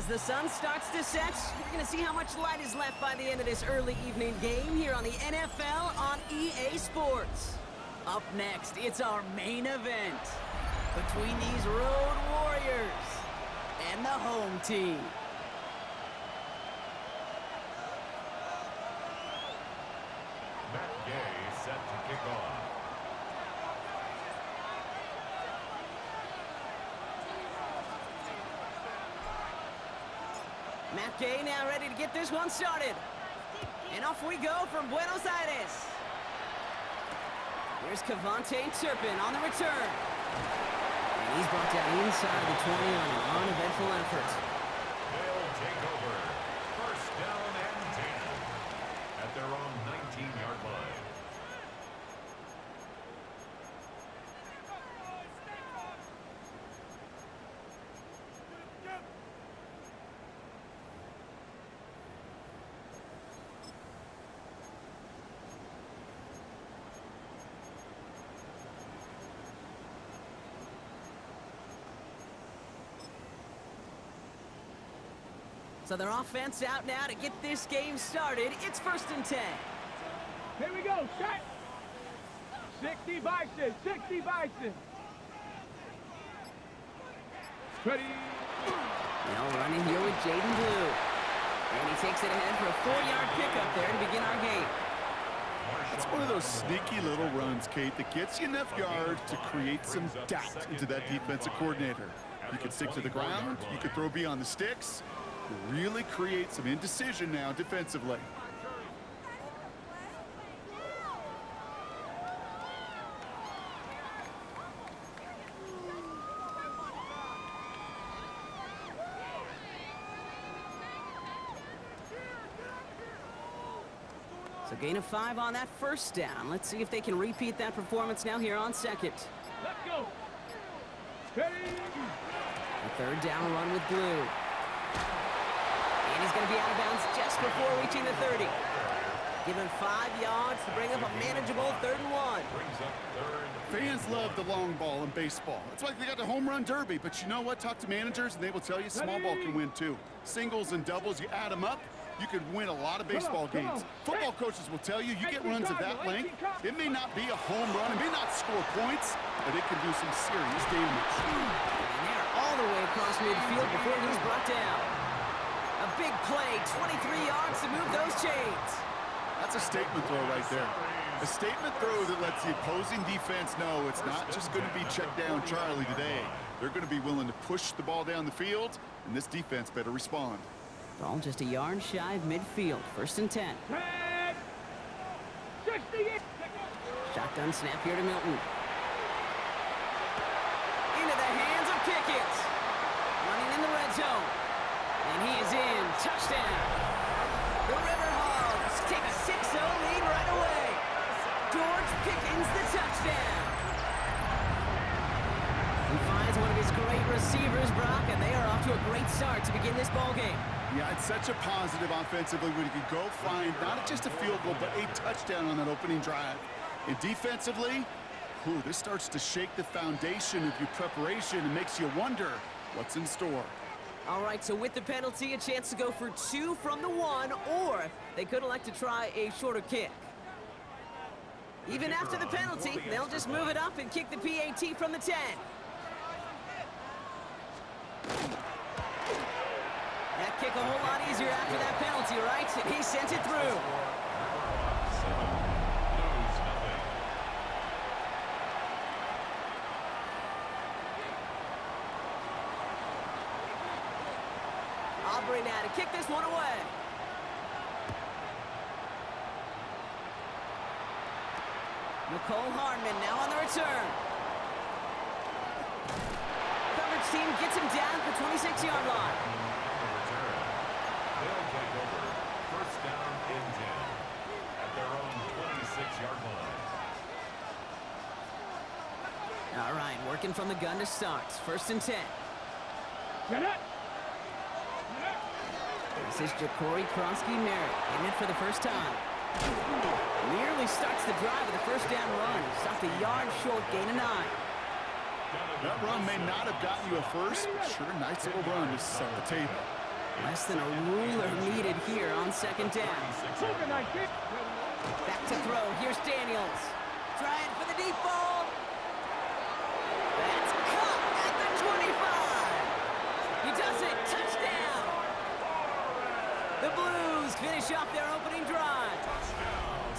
As the sun starts to set, we're going to see how much light is left by the end of this early evening game here on the NFL on EA Sports. Up next, it's our main event between these road warriors and the home team. Matt Gay set to kick off. Matt Gay now ready to get this one started. And off we go from Buenos Aires. Here's Cavante Turpin on the return. And he's brought down inside the 20 on an uneventful effort. They'll take over. First down and 10 at their own 19-yard line. So their offense out now to get this game started. It's 1st and 10. Here we go, shot. 60 Bison, 60 Bison. Ready. Now running here with Jaden Blue. And he takes it ahead for a 4-yard pickup there to begin our game. It's one of those sneaky little runs, Kate, that gets you enough yards to create some doubt into that defensive coordinator. You can stick to the ground, you can throw beyond the sticks. Really create some indecision now defensively. So gain of 5 on that first down. Let's see if they can repeat that performance now here on second. Let's go. Ready. A 3rd down run with Blue. And he's going to be out of bounds just before reaching the 30. Given 5 yards to bring up a manageable 3rd and 1. Fans love the long ball in baseball. It's like they got the home run derby, but you know what? Talk to managers and they will tell you small ball can win too. Singles and doubles, you add them up, you could win a lot of baseball games. Football coaches will tell you, you get runs of that length, it may not be a home run, it may not score points, but it can do some serious damage. And they're all the way across midfield before he's brought down. A big play, 23 yards to move those chains. That's a statement throw right there. A statement throw that lets the opposing defense know it's not just going to be check down Charlie today. They're going to be willing to push the ball down the field, and this defense better respond. Ball just a yard shy of midfield. 1st and 10. Shotgun snap here to Milton. Into the hands of Pickett. Running in the red zone. And he is in. Touchdown. The Riverhawks take a 6-0 lead right away. George Pickens the touchdown. He finds one of his great receivers, Brock, and they are off to a great start to begin this ball game. Yeah, it's such a positive offensively when you can go find not just a field goal, but a touchdown on that opening drive. And defensively, this starts to shake the foundation of your preparation and makes you wonder what's in store. All right, so with the penalty, a chance to go for 2 from the 1, or they could elect to try a shorter kick. Even after the penalty, they'll just move it up and kick the PAT from the 10. That kick a whole lot easier after that penalty, right? And he sent it through. Aubrey now to kick this one away. Nicole Hardman now on the return. Coverage team gets him down at the 26-yard line. They'll take over. First down and 10 at their own 26-yard line. All right, working from the gun to start. 1st and 10. Get it. This is Ja'Cory Kronsky-Merritt hitting it for the first time. Nearly starts the drive with a 1st down run. Stopped a yard short, gain of 9. That run may not have gotten you a first, but sure, nice little run to set the table. Less than a ruler needed here on second down. Back to throw. Here's Daniels. Trying for the deep ball. That's caught at the 25. He does it. Touchdown. The Blues finish off their opening drive.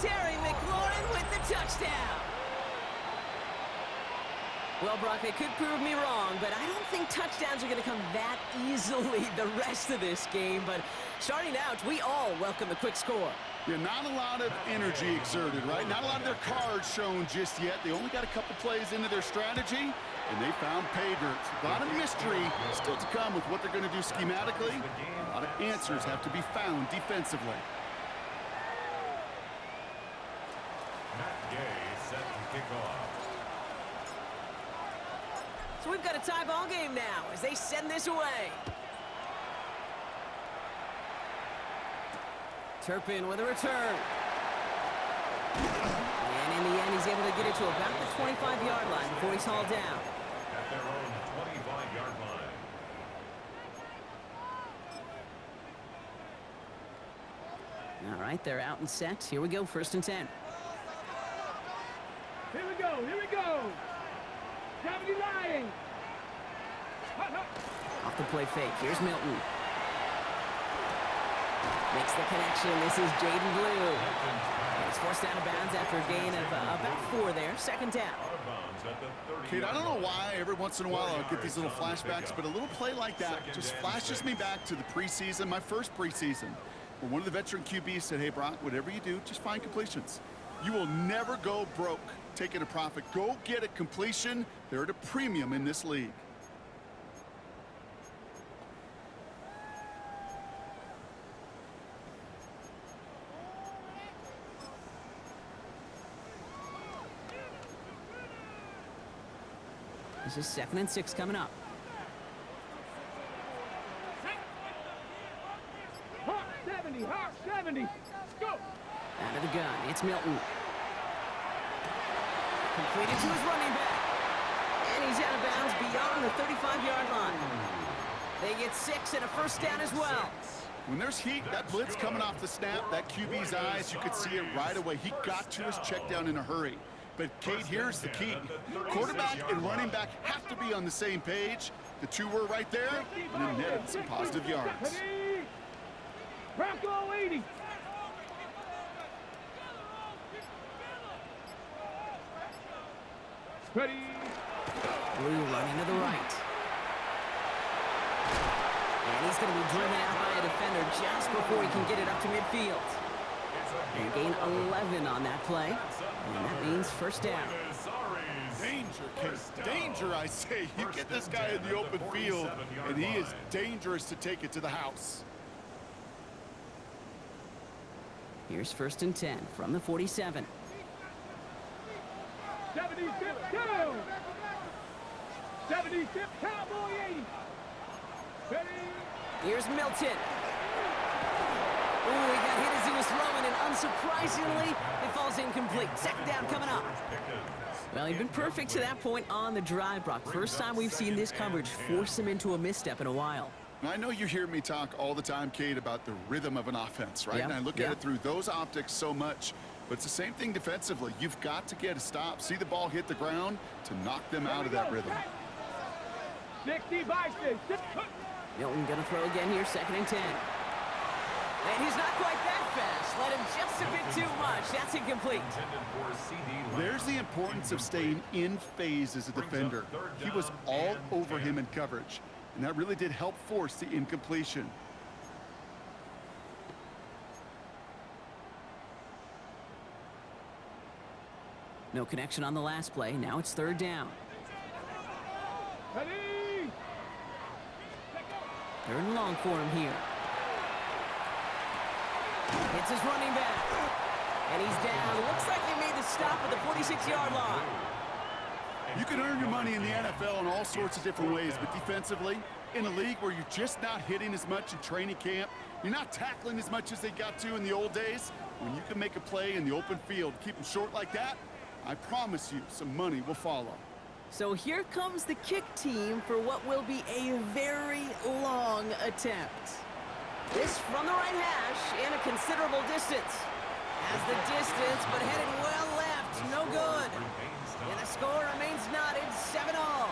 Terry McLaurin with the touchdown. Well, Brock, they could prove me wrong, but I don't think touchdowns are going to come that easily the rest of this game. But starting out, we all welcome the quick score. Yeah, not a lot of energy exerted, right? Not a lot of their cards shown just yet. They only got a couple plays into their strategy, and they found pay dirt. A lot of mystery still to come with what they're going to do schematically. A lot of answers have to be found defensively. Matt Gay set to kick off. So we've got a tie ball game now as they send this away. Turpin with a return. And in the end, he's able to get it to about the 25-yard line before he's hauled down. At their own 25-yard line. All right, they're out and set. Here we go, 1st and 10. Here we go, here we go. 79. Off the play fake. Here's Milton. Makes the connection. This is Jaden Blue. And he's forced out of bounds after a gain of about 4 there. 2nd down. Kate, I don't know why every once in a while I'll get these little flashbacks, but a little play like that just flashes me back to the preseason, my first preseason, where one of the veteran QBs said, hey, Brock, whatever you do, just find completions. You will never go broke taking a profit. Go get a completion. They're at a premium in this league. This is 2nd and 6 coming up. Hawk 70, Hawk 70. Go. Out of the gun. It's Milton. Completed to his running back. And he's out of bounds beyond the 35-yard line. They get 6 and a 1st down as well. When there's heat, that blitz coming off the snap, that QB's eyes, you could see it right away. He got to his check down in a hurry. But, Kate, here's the key. Quarterback and running back have to be on the same page. The two were right there, and it netted some positive yards. Bronco 80. Ready. Blue running to the right. And he's going to be driven out by a defender just before he can get it up to midfield. And gain 11 on that play. And that means 1st down. Danger, Case. Danger, I say. You get this guy in the open field, and he is dangerous to take it to the house. Here's 1st and 10 from the 47. 76 down. 76 Cowboy 80. Ready. Here's Milton. Ooh, he got hit as he was throwing, and unsurprisingly, it falls incomplete. 2nd down coming up. Well, he'd been perfect to that point on the drive, Brock. First time we've seen this coverage force him into a misstep in a while. I know you hear me talk all the time, Kate, about the rhythm of an offense, right? Yeah. And I look at it through those optics so much. But it's the same thing defensively. You've got to get a stop, see the ball hit the ground to knock them out of that rhythm. 60 by 6. Milton going to throw again here, 2nd and 10. And he's not quite that fast. Let him just a bit too much. That's incomplete. There's the importance of staying in phase as a defender. He was all over him in coverage, and that really did help force the incompletion. No connection on the last play. Now it's 3rd down. Ready. 3rd and long for him here. It's his running back. And he's down. Looks like they made the stop at the 46-yard line. You can earn your money in the NFL in all sorts of different ways, but defensively, in a league where you're just not hitting as much in training camp, you're not tackling as much as they got to in the old days, when you can make a play in the open field, keep them short like that, I promise you some money will follow. So here comes the kick team for what will be a very long attempt. This from the right hash and a considerable distance. Has the distance, but headed well left. No good. And the score remains knotted 7-all.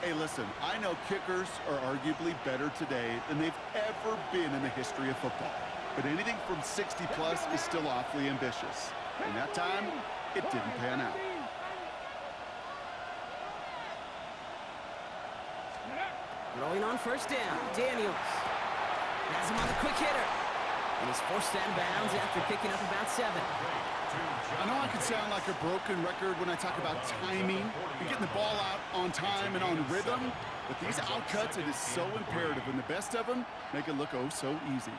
Hey, listen, I know kickers are arguably better today than they've ever been in the history of football. But anything from 60-plus is still awfully ambitious. And that time, it didn't pan out. Rolling on first down, Daniels. Has him on the quick hitter. And he's forced out of bounds after picking up about 7. I know I can sound like a broken record when I talk about timing and getting the ball out on time and on rhythm, but these outcuts, it is so imperative, and the best of them make it look oh so easy.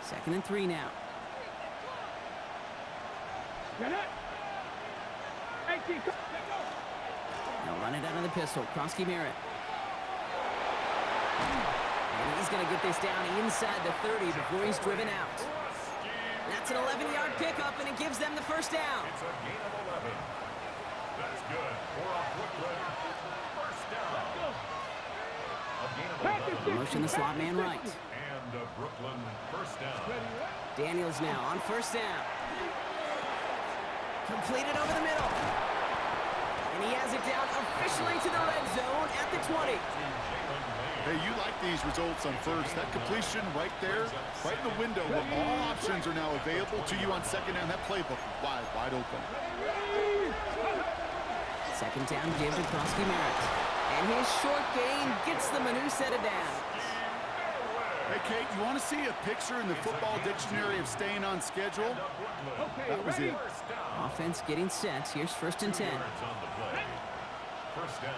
Second and 3 now. Now run it out of the pistol. Krosky Merritt. And he's going to get this down inside the 30 before he's driven out. That's an 11-yard pickup, and it gives them the first down. It's a gain of 11. That's good for a Brooklyn first down. A gain of 11. Motion the slot man right. And a Brooklyn first down. Daniels now on first down. Completed over the middle. And he has it down officially to the red zone at the 20. Hey, you like these results on first. That completion right there, right in the window where all options are now available to you on second down. That playbook wide open. Second down given to Krosky Merritt. And his short gain gets them a new set of downs. Hey, Kate, you want to see a picture in the football dictionary of staying on schedule? That was it. Offense getting set. Here's first and 10. First down,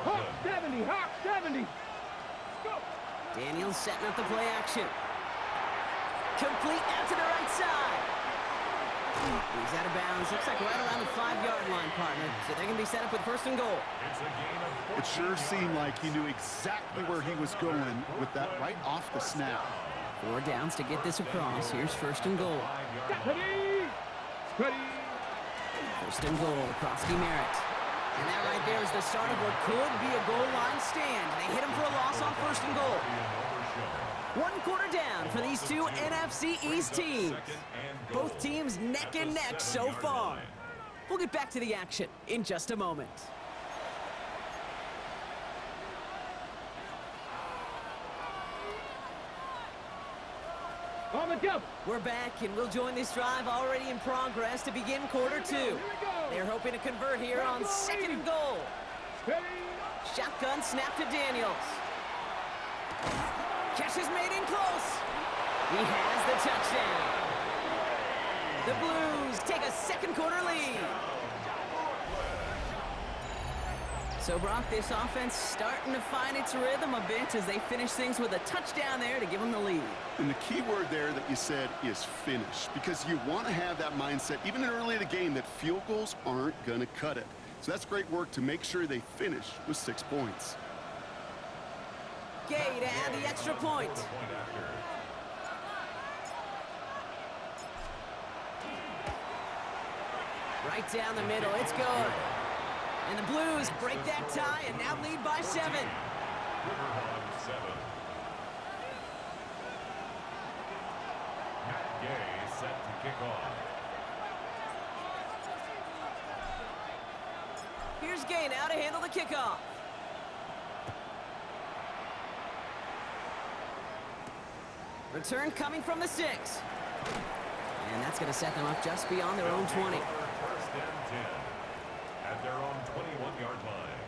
Hawk Brooklyn. 70, Hawk 70. Go. Daniels setting up the play action. Complete out to the right side. He's out of bounds. Looks like right around the 5-yard line, partner. So they're going to be set up with first and goal. It's a gain of 14. It sure seemed like he knew exactly where he was going with that right off the snap. 4 downs to get this across. Here's first and goal. Ready. Ready. First and goal, Krosky Merritt. And that right there is the start of what could be a goal line stand. They hit him for a loss on first and goal. 1 quarter down for these two NFC East teams. Both teams neck and neck so far. We'll get back to the action in just a moment. On the jump. We're back, and we'll join this drive already in progress to begin quarter 2. They're hoping to convert here on second and goal. Ready. Shotgun snap to Daniels. Catch is made in close. He has the touchdown. The Blues take a second quarter lead. So, Brock, this offense starting to find its rhythm a bit as they finish things with a touchdown there to give them the lead. And the key word there that you said is finish, because you want to have that mindset, even early in the game, that field goals aren't going to cut it. So that's great work to make sure they finish with 6 points. Gay to add the extra point. Right down the middle, it's good. And the Blues break that tie and now lead by 7. Riverhawks 7. Matt Gay set to kick off. Here's Gay now to handle the kickoff. Return coming from the 6. And that's going to set them up just beyond their own 20. First and 10 at their own 21-yard line.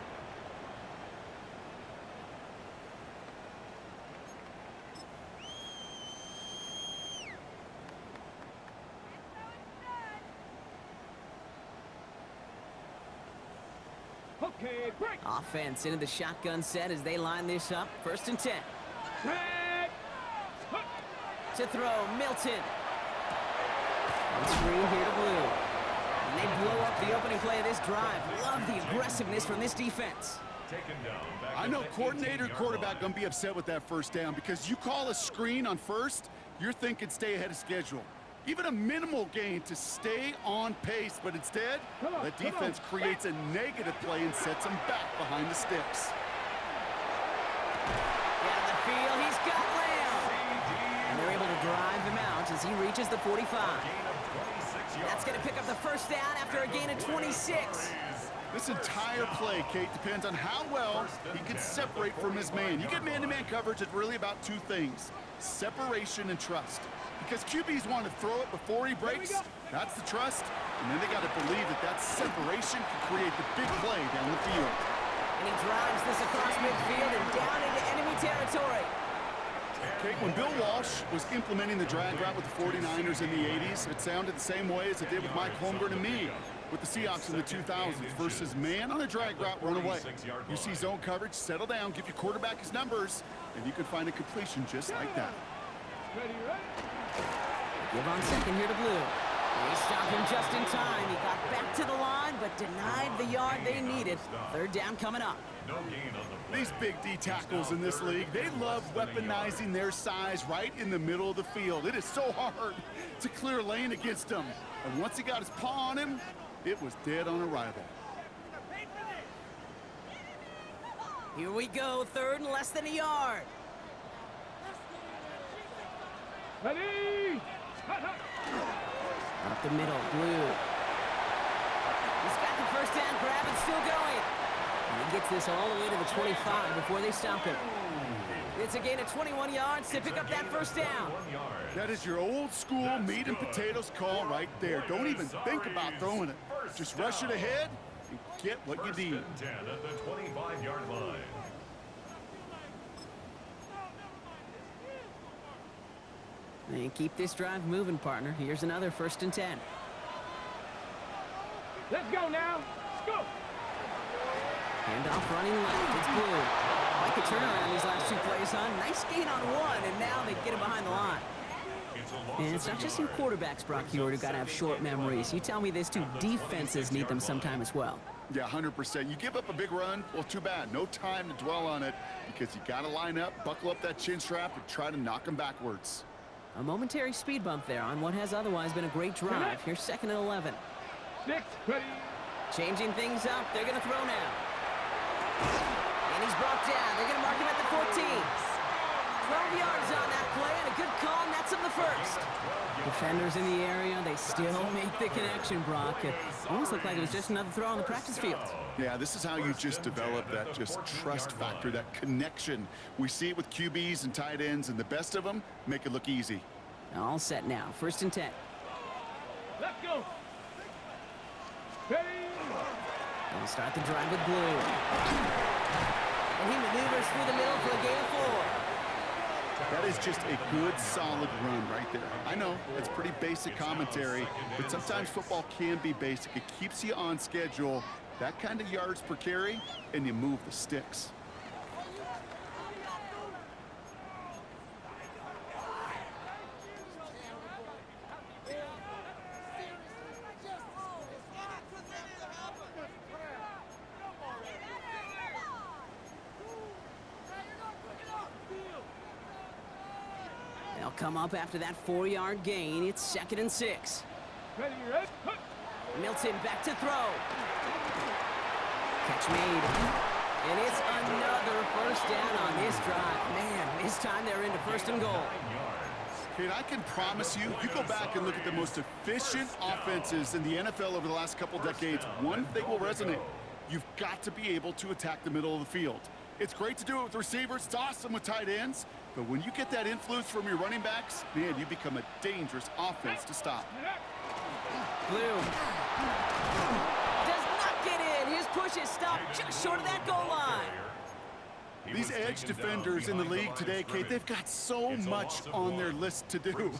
Okay, break. Offense into the shotgun set as they line this up. First and 10. Break. To throw, Milton. On screen here to Blue. And they blow up the opening play of this drive. Love the aggressiveness from this defense. Taken down. Back I at know the coordinator, 18-yard quarterback line. going to be upset with that first down, because you call a screen on first, you're thinking stay ahead of schedule. even a minimal gain to stay on pace, but instead, the defense creates a negative play and sets them back behind the sticks. Down the field, he's got Lamb. And they're able to drive him out as he reaches the 45. That's going to pick up the first down after a gain of 26. This entire play, Kate, depends on how well he can separate from his man. You get man-to-man coverage, it's really about two things: separation and trust. Because QBs want to throw it before he breaks, that's the trust, and then they got to believe that that separation can create the big play down the field. And he drives this across midfield and down into enemy territory. Kate, when Bill Walsh was implementing the drag route with the 49ers in the 80s, it sounded the same way as it did with Mike Holmgren and me with the Seahawks in the 2000s versus man on a drag route, run away. You see zone coverage, settle down, give your quarterback his numbers, and you can find a completion just like that. Ready, ready? Give on second here to Blue. They stopped him just in time. He got back to the line, but denied the yard they needed. Third down coming up. No gain on the play. These big D tackles in this league, they love weaponizing their size right in the middle of the field. It is so hard to clear a lane against him. And once he got his paw on him, it was dead on arrival. Here we go, third and less than a yard. Ready? Hut, hut. Up the middle, Blue. He's got the first down grab and still going. And he gets this all the way to the 25 before they stop him. It's a gain of 21 yards to pick up that first down. That is your old school meat and potatoes call right there. Don't even think about throwing it. Just rush it ahead and get what you need. 10 at the 25-yard line. And keep this drive moving, partner. Here's another 1st and 10. Let's go now. Let's go. Handoff running left. It's Blue. Like a turnaround these last two plays, huh? Nice gain on one, and now they get him behind the line. And it's not just your quarterbacks, Brock Heward, who got to have short memories. You tell me this too, defenses need them sometime as well. Yeah, 100%. You give up a big run, well, too bad. No time to dwell on it because you got to line up, buckle up that chin strap, and try to knock them backwards. A momentary speed bump there on what has otherwise been a great drive. Here's 2nd and 11. 6, ready. Changing things up. They're going to throw now. And he's brought down. They're going to mark him at the 14. 12 yards on that play, and a good call, and that's him the first. Defenders in the area, they still make the connection, Brock. It almost looked like it was just another throw on the practice field. Yeah, this is how you just develop that just trust factor, that connection. We see it with QBs and tight ends, and the best of them make it look easy. All set now. 1st and 10. Let's go. Ready. They'll start the drive with Blue. And he maneuvers through the middle for a gain of 4. That is just a good, solid run right there. I know, it's pretty basic commentary, but sometimes football can be basic. It keeps you on schedule, that kind of yards per carry, and you move the sticks. They'll come up after that 4-yard gain. It's 2nd and 6. Ready, ready. Hut. Milton back to throw. Catch made. And it's another first down on this drive. Man, this time they're into 1st and goal. Kate, I can promise you, you go back and look at the most efficient offenses in the NFL over the last couple decades, one thing will resonate. You've got to be able to attack the middle of the field. It's great to do it with receivers. It's awesome with tight ends. But when you get that influence from your running backs, man, you become a dangerous offense to stop. Blue does not get in. His push is stopped just short of that goal line. These edge defenders in the league today, Kate, they've got so much on their list to do.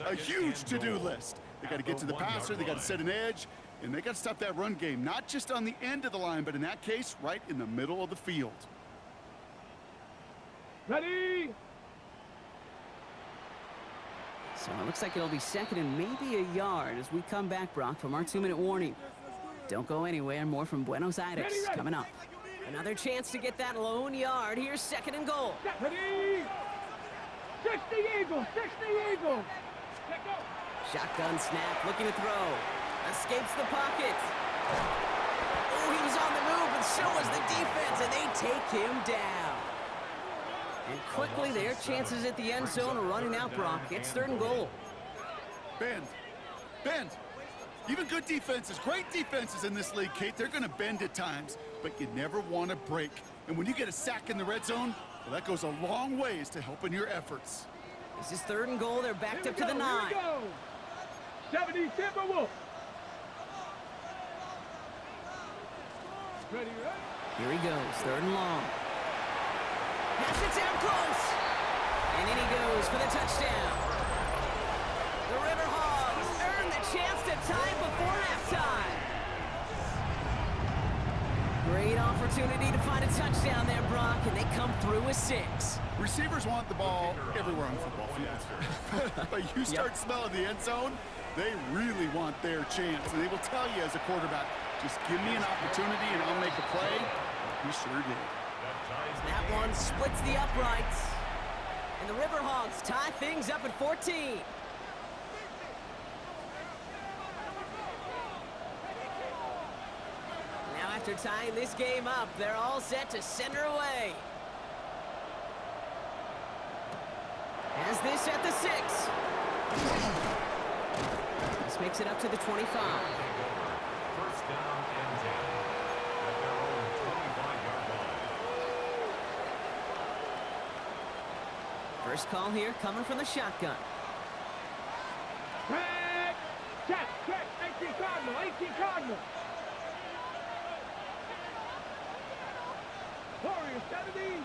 A huge to-do list. They got to get to the passer, they got to set an edge, and they got to stop that run game, not just on the end of the line, but in that case, right in the middle of the field. Ready. So it looks like it'll be 2nd and maybe a yard as we come back, Brock, from our 2-minute warning. Don't go anywhere. More from Buenos Aires coming up. Another chance to get that lone yard. Here's 2nd and goal. Ready. 60 Eagles. 60 Eagles. Let go. Shotgun snap, looking to throw. Escapes the pocket. Oh, he was on the move, and so was the defense, and they take him down. And quickly, their chances at the end zone are running out, Brock. It's 3rd and goal. Bend. Bend. Even good defenses, great defenses in this league, Kate, they're going to bend at times, but you never want to break. And when you get a sack in the red zone, well, that goes a long ways to helping your efforts. This is 3rd and goal. They're backed up to the 9. Here we go. 70 Timberwolves. Ready, right? Here he goes, 3rd and long. Pass it down close. And in he goes for the touchdown. The Riverhawks earn the chance to tie before halftime. Great opportunity to find a touchdown there, Brock, and they come through with 6. Receivers want the ball everywhere on the football field. But you start smelling the end zone, they really want their chance. And they will tell you as a quarterback, just give me an opportunity and I'll make a play. He sure did. That one splits the uprights. And the Riverhawks tie things up at 14. Now after tying this game up, they're all set to send her away. Has this at the 6. This makes it up to the 25. First down and 10 at their own 25-yard line. First call here coming from the shotgun. Check. Check. Check. 18 Cardinal. 18 Cardinal. Warriors 70.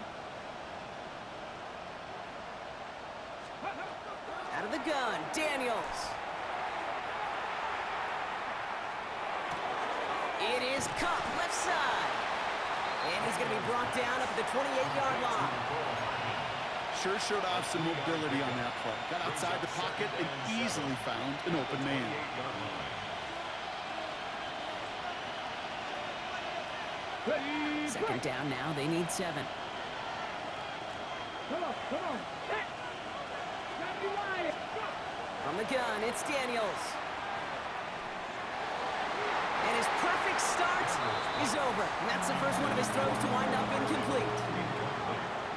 Out of the gun, Daniels. It is Cup, left side. And he's going to be brought down up at the 28-yard line. Sure showed off some mobility on that play. Got outside the pocket and easily found an open man. Ready. Second down now, they need 7. Come on. Come on. Hit. 79. From the gun, it's Daniels. And his perfect start is over. And that's the first one of his throws to wind up incomplete.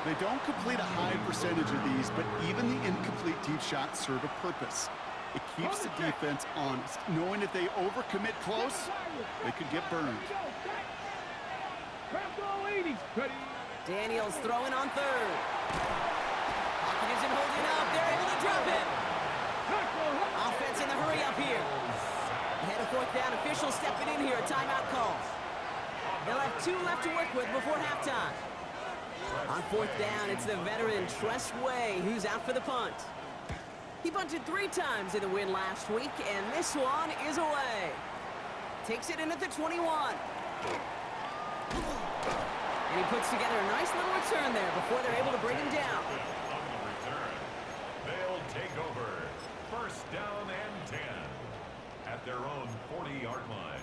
They don't complete a high percentage of these, but even the incomplete deep shots serve a purpose. It keeps the defense honest, knowing if they overcommit close, they could get burned. Daniels throwing on 3rd. Pocket isn't holding up. They're able to drop it. Offense in the hurry up here. Ahead of 4th down. Officials stepping in here. A timeout call. They'll have 2 left to work with before halftime. On 4th down, it's the veteran Tress Way who's out for the punt. He punted 3 times in the win last week, and this one is away. Takes it in at the 21. And he puts together a nice little return there before they're able to bring him down. On the return, they'll take over. First down and 10 at their own 40-yard line.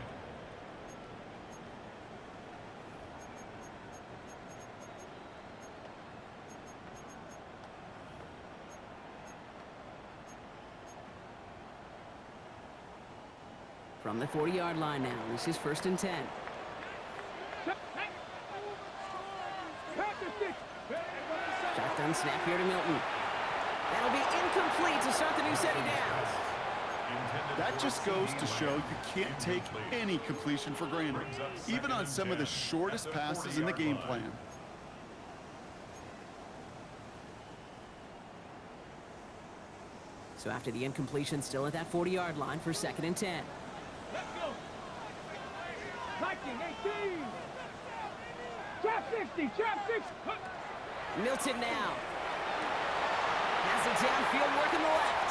From the 40-yard line now, this is 1st and 10. Shotgun snap here to Milton. That'll be incomplete to start the new set of downs. That just goes to show you can't take any completion for granted, even on some of the shortest passes in the game plan. So after the incompletion, still at that 40-yard line for 2nd and 10. Let's go. Viking 18. Trap 60. Trap 60. Milton now. Has it downfield, working the left.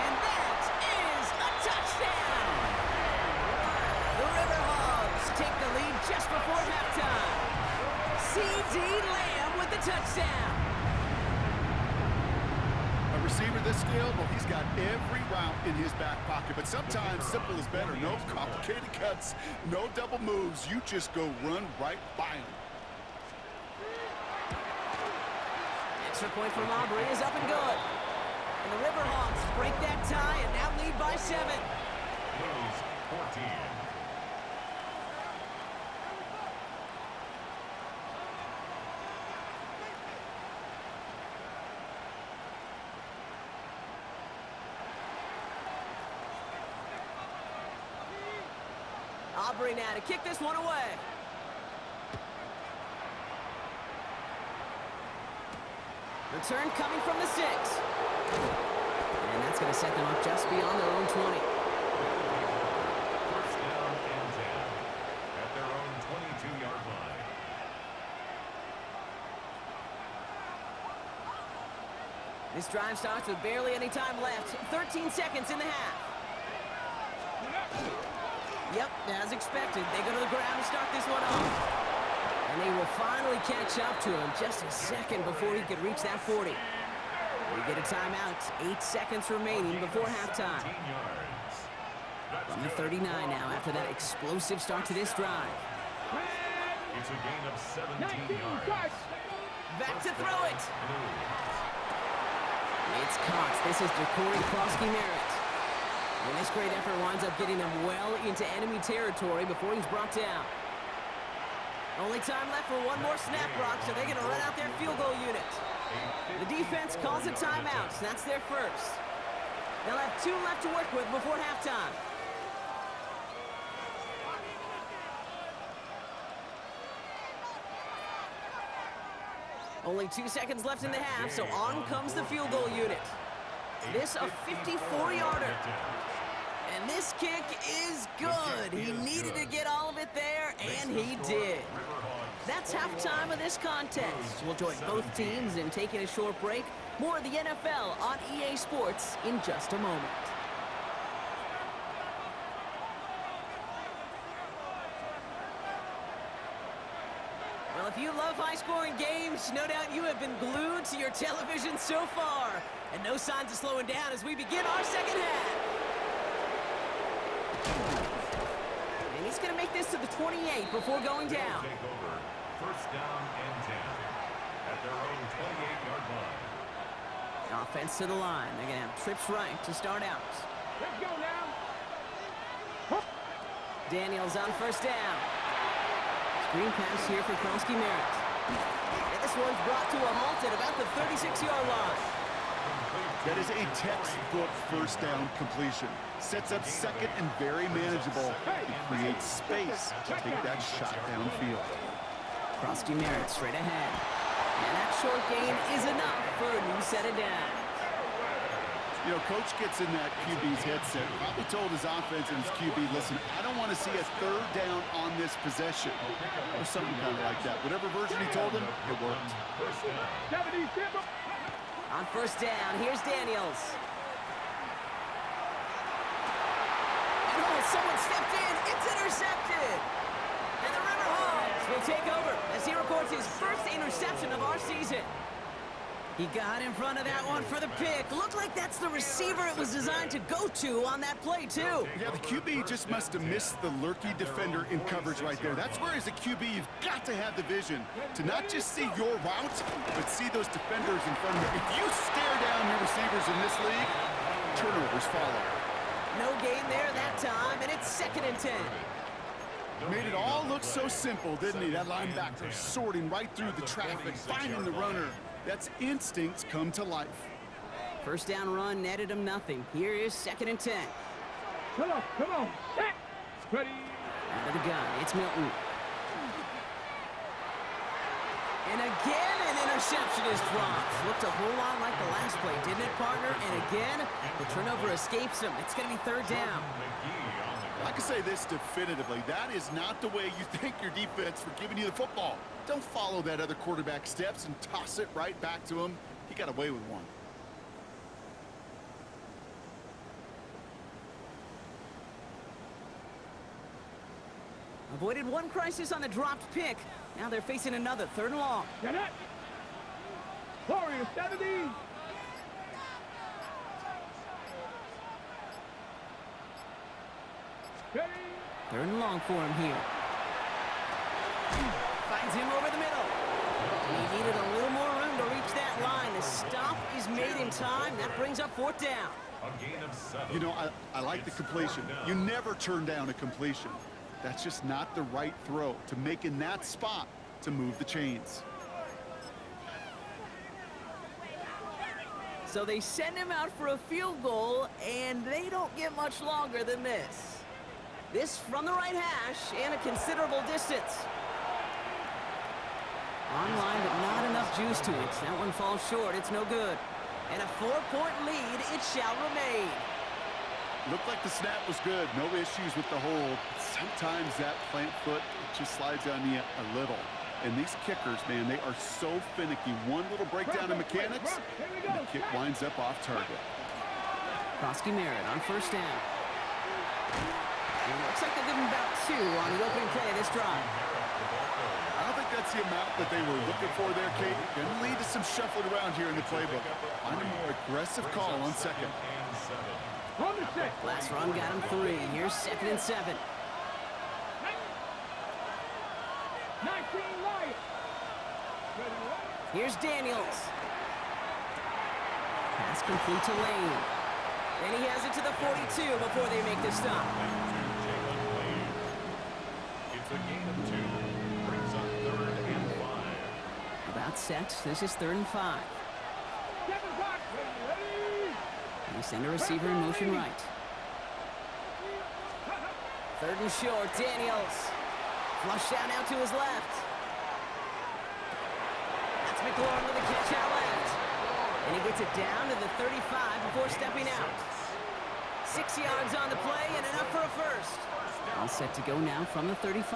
And that is a touchdown! The Riverhawks take the lead just before halftime. C.D. Lamb with the touchdown. A receiver this skilled, well, he's got every route in his back pocket, but sometimes simple is better. No complicated cuts, no double moves. You just go run right by him. Extra point from Aubrey is up and good. And the Riverhawks break that tie and now lead by 7. Blues 14. Aubrey now to kick this one away. Return coming from the 6. And that's going to set them up just beyond their own 20. First down and 10 at their own 22-yard line. This drive starts with barely any time left. 13 seconds in the half. Yep, as expected, they go to the ground to start this one off. And they will finally catch up to him just a second before he could reach that 40. We get a timeout. 8 seconds remaining before halftime. From the 39 now after that explosive start to this drive. It's a gain of 17 yards. Back to throw it. It's caught. This is Jacory Krosky-Merritt. And this great effort winds up getting them well into enemy territory before he's brought down. Only time left for one more snap, Brock, so they're going to run out their field goal unit. The defense calls a timeout. That's their first. They'll have 2 left to work with before halftime. Only 2 seconds left in the half, so on comes the field goal unit. This a 54-yarder. And this kick is good. He needed to get all of it there, and he did. That's halftime of this contest. We'll join both teams in taking a short break. More of the NFL on EA Sports in just a moment. Well, if you love high-scoring games, no doubt you have been glued to your television so far. And no signs of slowing down as we begin our second half. And he's going to make this to the 28 before going down. Take over. First down and 10 at their own 28-yard line. Offense to the line. They're going to have trips right to start out. Let's go now. Daniels on first down. Screen pass here for Krosky-Merritt. And this one's brought to a halt at about the 36-yard line. That is a textbook first down completion. Sets up second and very manageable. It creates space to take that shot downfield. Krosky-Merritt straight ahead. And that short gain is enough for a new set of downs. You know, coach gets in that QB's headset. Probably told his offense and his QB, listen, I don't want to see a third down on this possession. Or something kind of like that. Whatever version he told him, it worked. On first down, here's Daniels. And oh, someone stepped in. It's intercepted. And the Riverhawks will take over as he records his first interception of our season. He got in front of that one for the pick. Looked like that's the receiver it was designed to go to on that play, too. Yeah, the QB just must have missed the lurky defender in coverage right there. That's where, as a QB, you've got to have the vision to not just see your route, but see those defenders in front of you. If you stare down your receivers in this league, turnovers follow. No gain there that time, and it's 2nd and 10. Made it all look so simple, didn't he? That linebacker sorting right through the traffic, finding the runner. That's instincts come to life. First down run netted him nothing. Here is 2nd and 10. Come on, set, ready. Out of the gun, it's Milton. And again, an interception is dropped. Looked a whole lot like the last play, didn't it, partner? And again, the turnover escapes him. It's going to be 3rd down. I can say this definitively. That is not the way you thank your defense for giving you the football. Don't follow that other quarterback steps and toss it right back to him. He got away with one. Avoided one crisis on the dropped pick. Now they're facing another 3rd and long. Get it. Warriors 70. Ready. 3rd and long for him here. Finds him over the middle. He needed a little more room to reach that line. The stop is made in time. That brings up 4th down. A gain of 7. You know, I like the completion. You never turn down a completion. That's just not the right throw to make in that spot to move the chains. So they send him out for a field goal, and they don't get much longer than this. This from the right hash and a considerable distance. Online, but not enough juice to it. That one falls short. It's no good. And a 4-point lead, it shall remain. Looked like the snap was good. No issues with the hold. Sometimes that plant foot just slides on you a little. And these kickers, man, they are so finicky. One little breakdown in mechanics, and the kick winds up off target. Krosky Merritt on 1st down. And it looks like they're giving about 2 on the opening play of this drive. I don't think that's the amount that they were looking for there, Kate. Going to lead to some shuffling around here in the playbook. Find a more aggressive call on 2nd. Last run got him 3. Here's 2nd and 7. 19 Lions. Here's Daniels. Pass complete to Lane. And he has it to the 42 before they make the stop. It's a gain of 2. Brings up 3rd and 5. About set. This is 3rd and 5. They send a receiver in motion right. 3rd and short. Daniels. Flush down out to his left. That's McLaurin with a catch out left. And he gets it down to the 35 before stepping out. 6 yards on the play and enough for a first. All set to go now from the 35.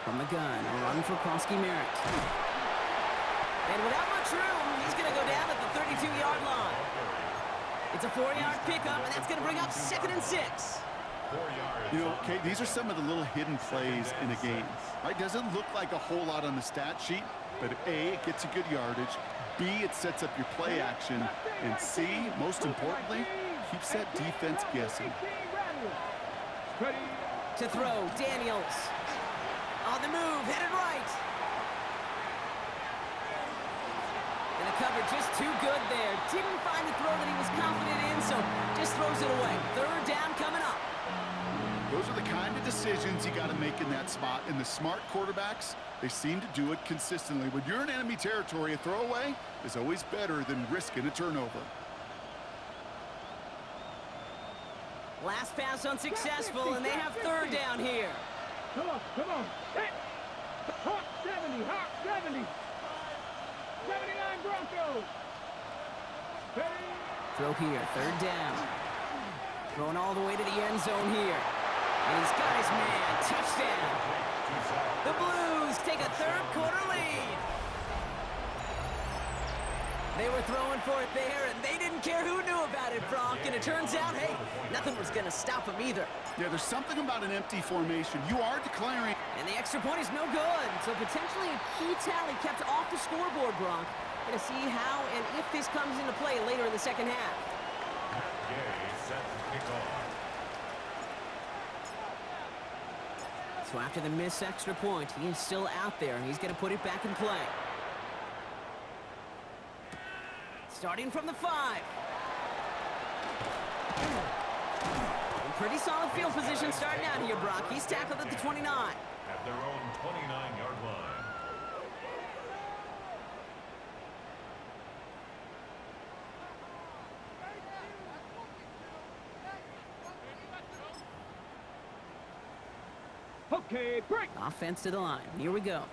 From the gun, a run for Krosky Merritt. And without much room, he's going to go down at the 32-yard line. It's a 4-yard pickup, and that's going to bring up 2nd and 6. You know, Kate, these are some of the little hidden plays in a game. Right? Doesn't look like a whole lot on the stat sheet, but A, it gets you good yardage. B, it sets up your play action. And C, most importantly, keeps that defense guessing. To throw, Daniels. On the move, headed right. And the cover just too good there. Didn't find the throw that he was confident in, so just throws it away. 3rd down coming up. Those are the kind of decisions you got to make in that spot. And the smart quarterbacks, they seem to do it consistently. When you're in enemy territory, a throwaway is always better than risking a turnover. Last pass unsuccessful, and they have 3rd down here. Come on. Hit. Hawk 70. 79 Broncos. Ready. Throw here, 3rd down. Throwing all the way to the end zone here. And he's got his man. Touchdown. The Blues take a 3rd quarter lead. They were throwing for it there, and they didn't care who knew about it, Bronk. And it turns out, hey, nothing was going to stop him either. Yeah, there's something about an empty formation. You are declaring. And the extra point is no good. So potentially a key tally kept off the scoreboard, Bronk. Going to see how and if this comes into play later in the 2nd half. Gay set to kick off. So after the missed extra point, he is still out there, and he's going to put it back in play. Starting from the 5. In pretty solid field position starting out here, Brock. He's tackled at the 29. At their own 29-yard line. Okay, break. Offense to the line. Here we go.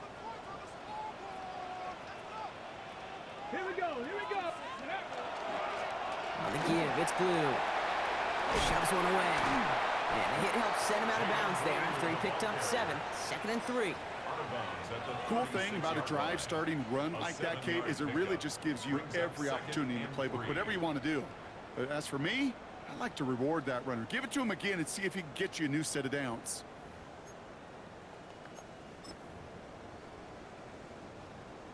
Here we go. On the give, it's Blue. Shoves one away. And the hit helps send him out of bounds there after he picked up 7. 2nd and 3. Cool thing about a drive starting run like that, Kate, is it really just gives you every opportunity in the playbook, whatever you want to do. But as for me, I like to reward that runner. Give it to him again and see if he can get you a new set of downs.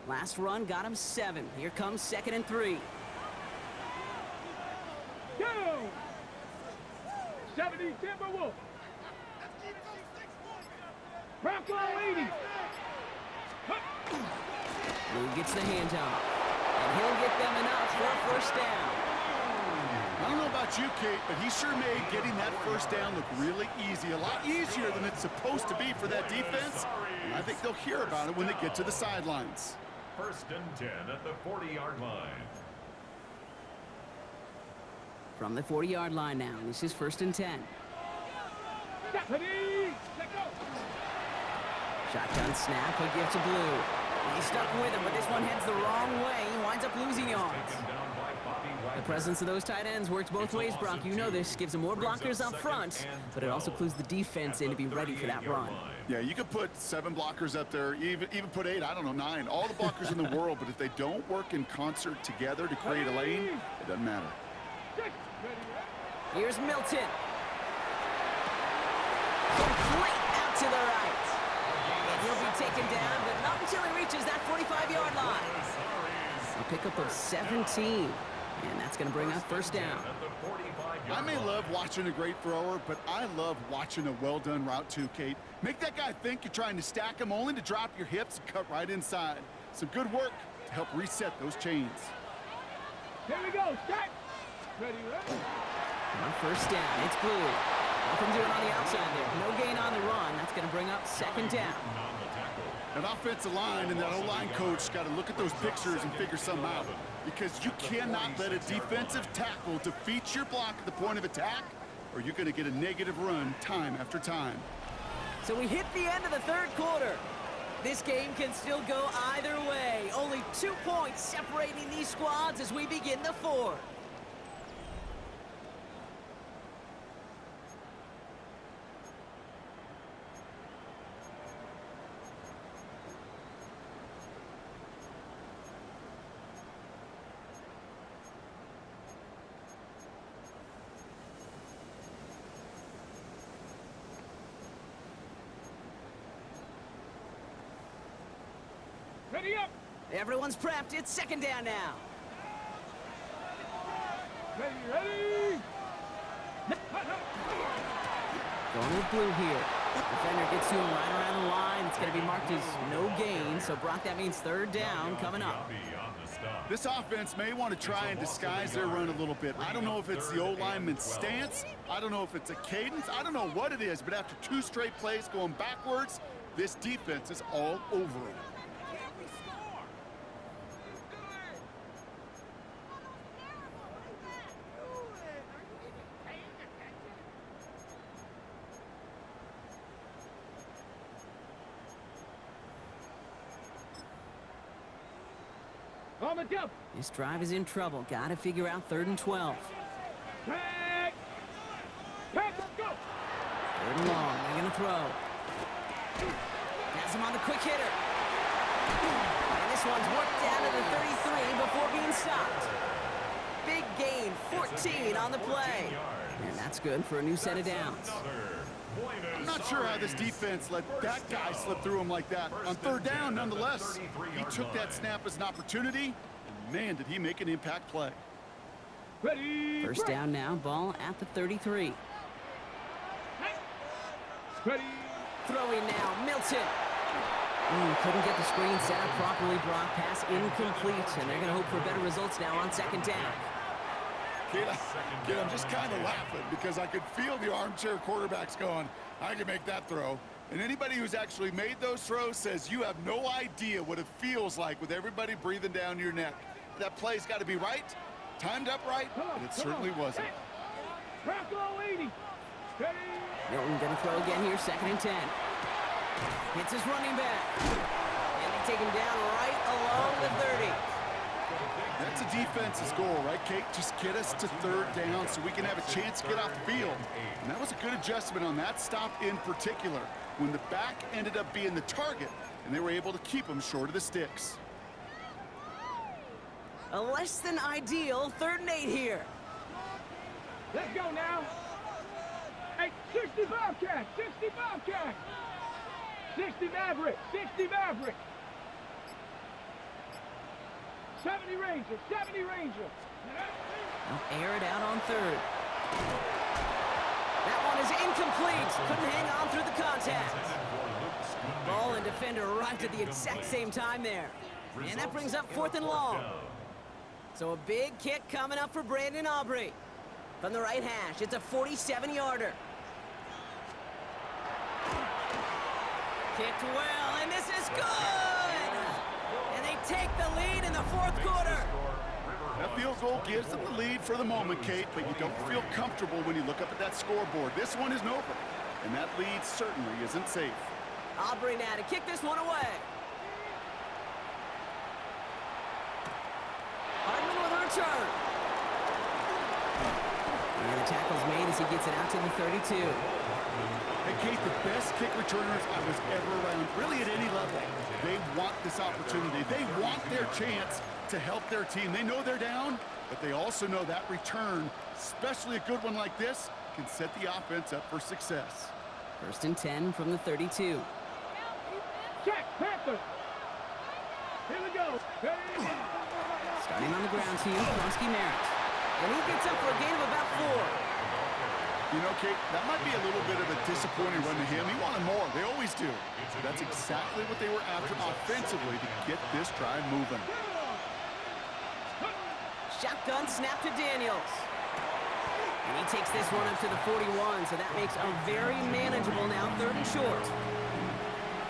Last run got him 7. Here comes 2nd and 3. Go! 70 Timberwolves. Bronco 80. Blue gets the handoff. And he'll get them enough for a first down. I don't know about you, Kate, but he sure made getting that first down look really easy. A lot easier than it's supposed to be for that defense. And I think they'll hear about it when they get to the sidelines. First and 10 at the 40-yard line. From the 40-yard line now, this is first and 10. Shotgun snap, he'll give to Blue. He's stuck with him, but this one heads the wrong way. He winds up losing yards. The presence of those tight ends works both ways, Brock. You know this. Gives them more blockers up front, but it also clues the defense in to be ready for that run. Yeah, you could put 7 blockers up there, even put 8, I don't know, 9. All the blockers in the world, but if they don't work in concert together to create a lane, it doesn't matter. Here's Milton. Complete out to the right. And he'll be taken down, but not until he reaches that 45-yard line. A pickup of 17. And that's going to bring up first down. I may love watching a great thrower, but I love watching a well-done route too, Kate. Make that guy think you're trying to stack him only to drop your hips and cut right inside. Some good work to help reset those chains. Here we go, set. Ready, ready. On first down, it's Blue. Nothing doing on the outside there. No gain on the run. That's going to bring up second down. An offensive line and that O-line coach got to look at those pictures and figure something out. Because you cannot let a defensive tackle defeat your block at the point of attack, or you're going to get a negative run time after time. So we hit the end of the third quarter. This game can still go either way. Only 2 points separating these squads as we begin the fourth. Ready up. Everyone's prepped. It's second down now. Ready, ready. Going with Blue here. Defender gets to him right around the line. It's going to be marked as no gain. So, Brock, that means third down coming up. This offense may want to try and disguise their run a little bit. I don't know if it's the O-lineman's stance. I don't know if it's a cadence. I don't know what it is. But after 2 straight plays going backwards, this defense is all over it. On the jump. This drive is in trouble. Got to figure out third and 12. Pack. Pack, let's go. Third and long. They're going to throw. Has him on the quick hitter. And this one's worked down to the 33 before being stopped. Big gain, 14 on the play. And that's good for a new set of downs. I'm not sure how this defense let that guy slip through him like that. On third down, nonetheless, he took that snap as an opportunity, and man, did he make an impact play. Ready. First down now, ball at the 33. Ready. Throwing now, Milton. Couldn't get the screen set up properly, Brock. Pass incomplete, and they're going to hope for better results now on second down. Kid, I'm just kind of laughing because I could feel the armchair quarterbacks going, I can make that throw. And anybody who's actually made those throws says you have no idea what it feels like with everybody breathing down your neck. That play's got to be right, timed up right, and it certainly wasn't. Bronco 80. Ready. Milton going to throw again here, second and 10. Hits his running back. And they take him down right along the 30. That's a defense's goal, right, Kate? Just get us to third down so we can have a chance to get off the field. And that was a good adjustment on that stop in particular, when the back ended up being the target, and they were able to keep him short of the sticks. A less than ideal third and 8 here. Let's go now. Hey, 60 Bobcat, 60 Bobcat. 60 Maverick, 60 Maverick. 70 Ranger, 70 Ranger. They'll air it out on third. That one is incomplete. Couldn't hang on through the contact. Ball and defender arrived at the exact same time there. And that brings up 4th and long. So a big kick coming up for Brandon Aubrey. From the right hash, it's a 47-yarder. Kicked well, and this is good! And they take the lead in the 4th quarter. That field goal gives them the lead for the moment, Kate, but you don't feel comfortable when you look up at that scoreboard. This one isn't over, and that lead certainly isn't safe. Aubrey now to kick this one away. Hardman with a return. And the tackle's made as he gets it out to the 32. Hey, Kate, the best kick returners I was ever around, really at any level. They want this opportunity. They want their chance to help their team. They know they're down, but they also know that return, especially a good one like this, can set the offense up for success. 1st and 10 from the 32. Check, Panther. Here we go. Starting on the ground team, Kronsky Merritt. And he gets up for a gain of about 4. You know, Kate, that might be a little bit of a disappointing run to him. He wanted more. They always do. That's exactly what they were after offensively to get this drive moving. Shotgun snap to Daniels. And he takes this one up to the 41, so that makes a very manageable now 3rd and short.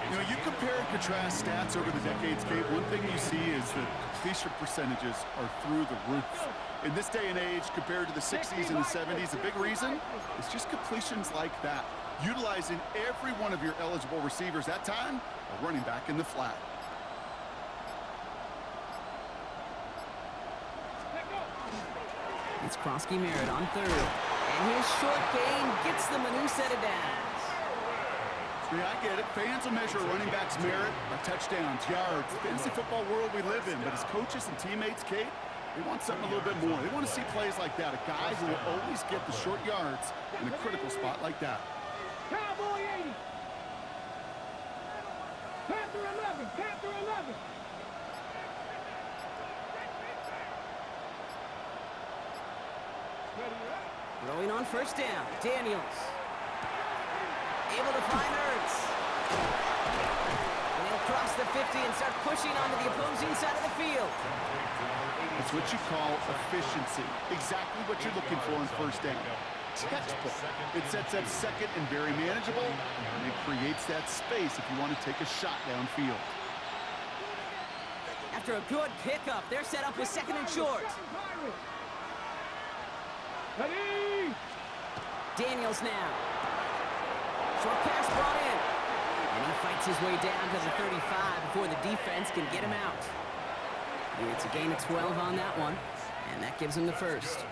You know, you compare and contrast stats over the decades, Kate. One thing you see is that completion percentages are through the roof. In this day and age, compared to the 60s and the 70s, a big reason is just completions like that. Utilizing every one of your eligible receivers that time, or running back in the flat. It's Kronsky Merritt on 3rd. And his short gain gets them a new set of downs. Yeah, I get it. Fans will measure a running back's merit by touchdowns, yards, the fantasy football world we live in. But as coaches and teammates, Kate, they want something a little bit more. They want to see plays like that. A guy who will always get the short yards in a critical spot like that. Cowboy 80. Panther 11. Panther 11. Throwing on 1st down, Daniels. Able to find Ertz. And he'll cross the 50 and start pushing onto the opposing side of the field. It's what you call efficiency. Exactly what you're looking for in 1st down. Textbook. It sets up 2nd and very manageable, and it creates that space if you want to take a shot downfield. After a good pickup, they're set up with 2nd and short. Ready? Daniels now. Short pass brought in. And he fights his way down to the 35 before the defense can get him out. And it's a gain of 12 on that one. And that gives him the 1st.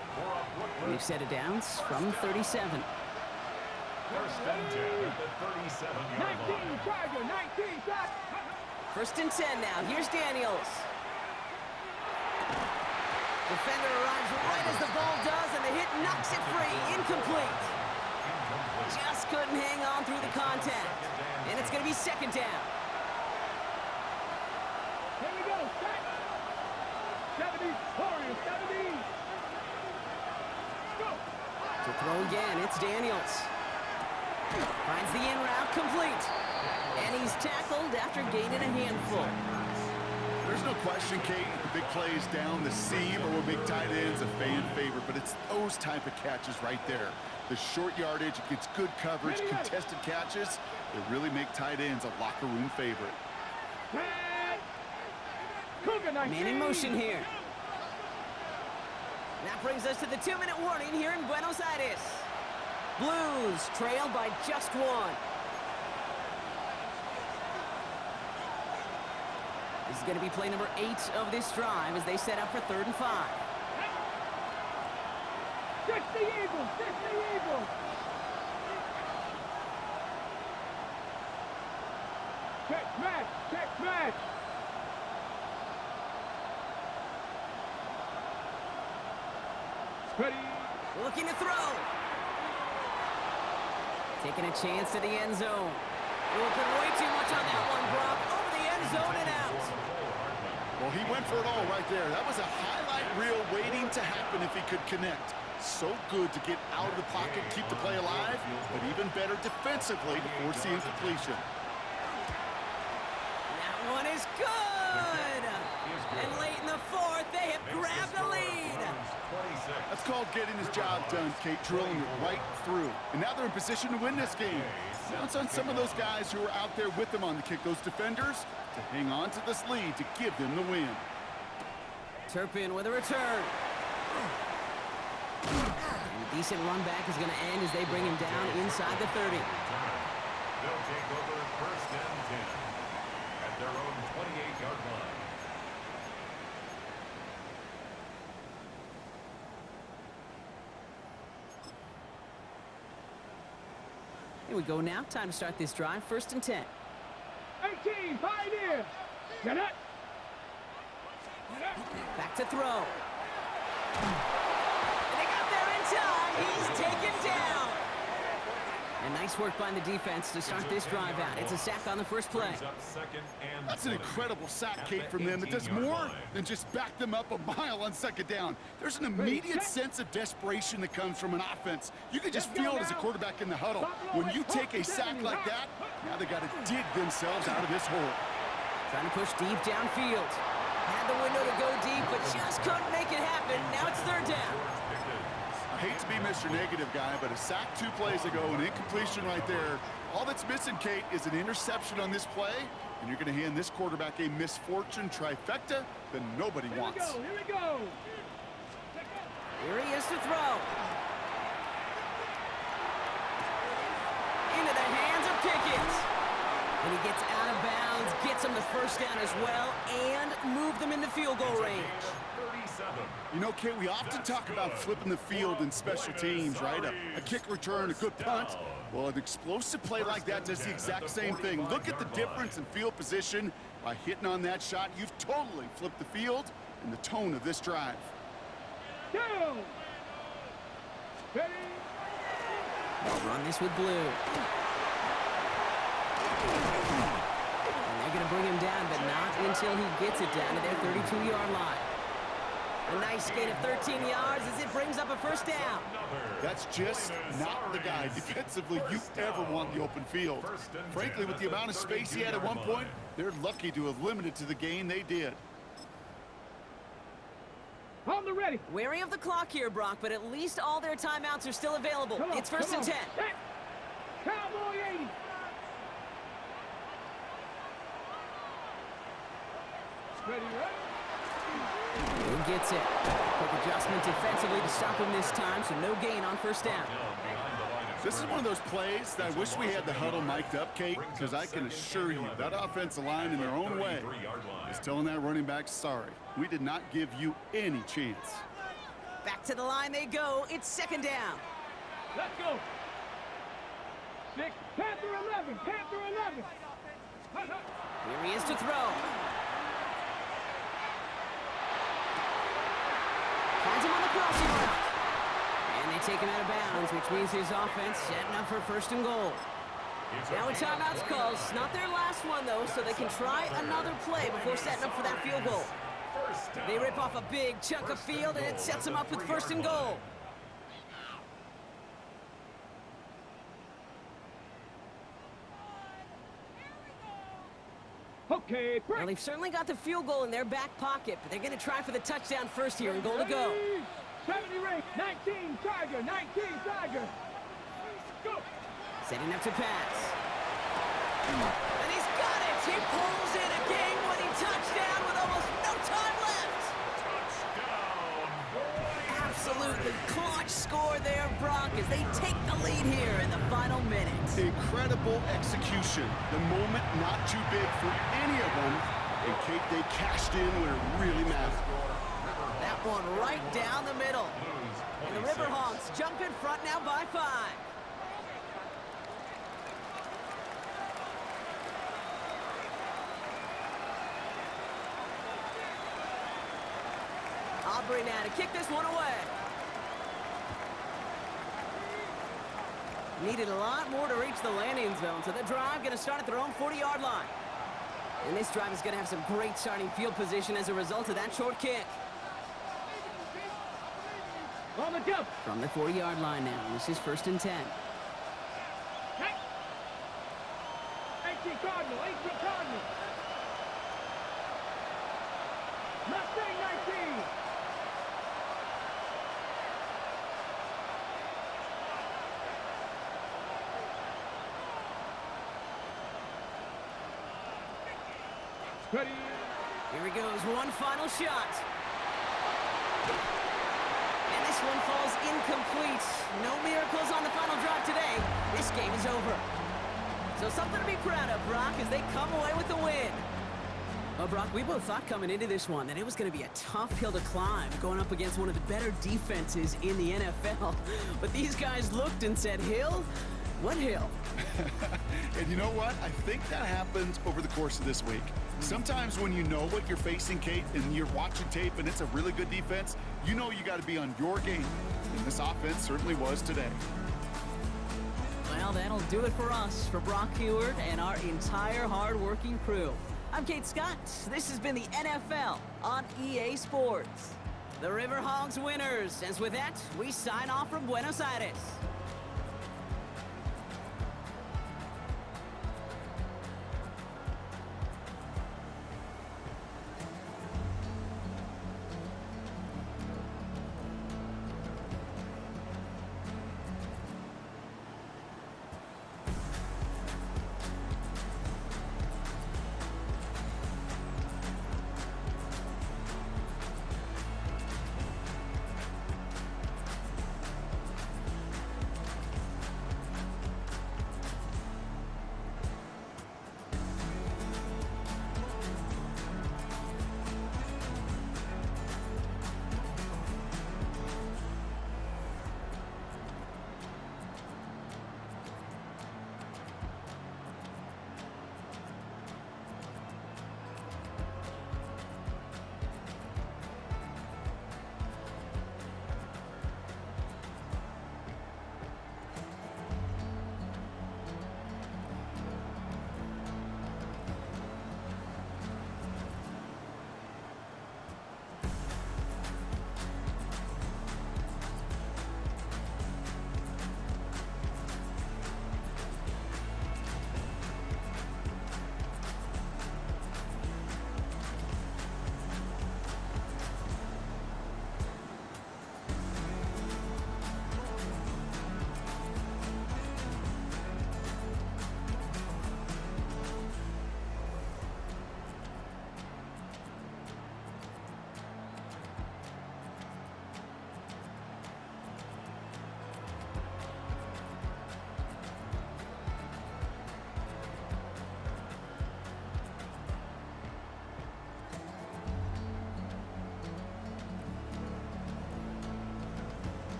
New set of downs from 37. 1st and 10 at the 37-yard 19, Charger, 19, shot. 1st and 10 now. Here's Daniels. Defender arrives right as the ball does, and the hit knocks it free. Incomplete. Just couldn't hang on through the contact. And it's going to be 2nd down. Here we go, set. 70, Warriors, 70. Go. To throw again, it's Daniels. Finds the in route complete. And he's tackled after gaining a handful. There's no question, Kate, the big plays down the seam or what make tight ends a fan favorite, but it's those type of catches right there. The short yardage, it gets good coverage, contested catches. They really make tight ends a locker room favorite. Man in motion here. That brings us to the 2-minute warning here in Buenos Aires. Blues trail by just 1. This is going to be play number 8 of this drive as they set up for 3rd and 5. 60 Eagles, 60 Eagles. Check match, check match. Ready. Looking to throw. Taking a chance to the end zone. Looking way too much on that one, Brock. Over the end zone and out. Well, he went for it all right there. That was a highlight reel waiting to happen if he could connect. So good to get out of the pocket, keep the play alive, but even better defensively to force the incompletion. That one is good. That's called getting his job done, Kate, drilling it right through. And now they're in position to win this game. Now it's on some of those guys who are out there with them on the kick, those defenders, to hang on to this lead to give them the win. Turpin with a return. And a decent run back is going to end as they bring him down inside the 30. They'll take over first and 10 at their own 28-yard line. Here we go now. Time to start this drive. First and 10. 18, Pioneers. Get it. Back to throw. And they got there in time. He's taken down. And nice work by the defense to start this drive out. It's a sack on the first play. That's an incredible sack, Kate, from them. It does more than just back them up a mile on second down. There's an immediate sense of desperation that comes from an offense. You can just feel it as a quarterback in the huddle. When you take a sack like that, now they got to dig themselves out of this hole. Trying to push deep downfield. Had the window to go deep, but just couldn't make it happen. Now it's third down. I hate to be Mr. Negative guy, but a sack 2 plays ago, an incompletion right there. All that's missing, Kate, is an interception on this play, and you're going to hand this quarterback a misfortune trifecta that nobody wants. Here we go. Here he is to throw. Into the hands of Pickett. And he gets out of bounds, gets him the first down as well, and moved them into field goal range. You know, Kate, we often talk about flipping the field in special teams, right? A kick return, a good punt. Well, an explosive play like that does the exact same thing. Look at the difference in field position. By hitting on that shot, you've totally flipped the field and the tone of this drive. Go. Ready. They'll run this with blue. And they're going to bring him down, but not until he gets it down to their 32-yard line. A nice gain of 13 yards as it brings up a first down. That's just not the guy defensively you ever want the open field. Frankly, with the amount of space he had at one point, they're lucky to have limited to the gain they did. On the ready. Wary of the clock here, Brock, but at least all their timeouts are still available. It's first and 10. Cowboy 80. Ready, right? Who gets it? Quick adjustment defensively to stop him this time, so no gain on first down. This is one of those plays that I wish we had the huddle mic'd up, Kate, because I can assure you that offensive line in their own way is telling that running back, sorry, we did not give you any chance. Back to the line they go. It's second down. Let's go. 6, Panther 11, Panther 11. Here he is to throw. Finds him on the crossing route. And they take him out of bounds, which means his offense setting up for first and goal. Now a timeout's called. It's not their last one, though, so they can try another play before setting up for that field goal. They rip off a big chunk of field, and it sets them up with first and goal. Okay, Well, they've certainly got the field goal in their back pocket, but they're going to try for the touchdown first here and goal to go. 70 rate, 19 Tiger, 19 Tiger. Go. Setting up to pass. And he's got it! He pulls in a game-winning touchdown with almost no time left! Absolutely clutch score there, Brock, as they take the lead here in the final minute. Incredible execution. The moment not too big for any of them. And Kate, they cashed in when it really mattered. That one right down the middle. And the Riverhawks jump in front now by 5. Aubrey now to kick this one away. Needed a lot more to reach the landing zone, so the drive going to start at their own 40-yard line. And this drive is going to have some great starting field position as a result of that short kick. On the jump. From the 40-yard line now, this is first and 10. 18 Cardinal, 18 Cardinal. Mustang 19. Ready? Here he goes, one final shot. And this one falls incomplete. No miracles on the final drive today. This game is over. So something to be proud of, Brock, as they come away with the win. Well, Brock, we both thought coming into this one that it was going to be a tough hill to climb going up against one of the better defenses in the NFL. But these guys looked and said, Hill? What hill? And you know what? I think that happens over the course of this week. Sometimes when you know what you're facing, Kate, and you're watching tape and it's a really good defense, you know you got to be on your game. And this offense certainly was today. Well, that'll do it for us, for Brock Heward and our entire hard-working crew. I'm Kate Scott. This has been the NFL on EA Sports. The Riverhogs winners. As with that, we sign off from Buenos Aires.